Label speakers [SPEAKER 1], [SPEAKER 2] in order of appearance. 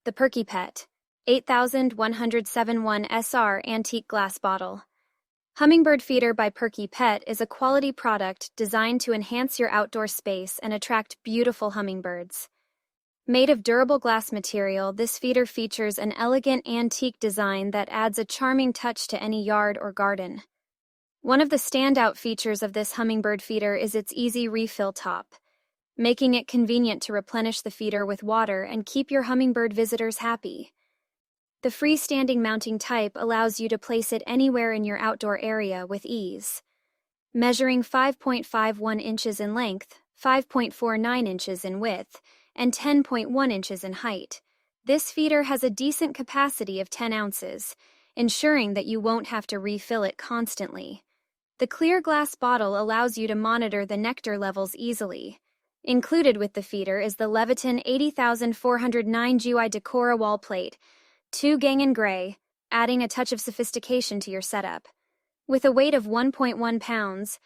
[SPEAKER 1] the Perky-Pet 8107-1SR antique glass bottle. Hummingbird feeder by Perky-Pet is a quality product designed to enhance your outdoor space and attract beautiful hummingbirds. Made of durable glass material, this feeder features an elegant antique design that adds a charming touch to any yard or garden. One of the standout features of this hummingbird feeder is its easy refill top, making it convenient to replenish the feeder with water and keep your hummingbird visitors happy. The freestanding mounting type allows you to place it anywhere in your outdoor area with ease. Measuring 5.51 inches in length, 5.49 inches in width, and 10.1 inches in height, this feeder has a decent capacity of 10 ounces, ensuring that you won't have to refill it constantly. The clear glass bottle allows you to monitor the nectar levels easily. Included with the feeder is the Leviton 80409 GUI Décor wall plate, 2 Gangan gray, adding a touch of sophistication to your setup. With a weight of 1.1 pounds,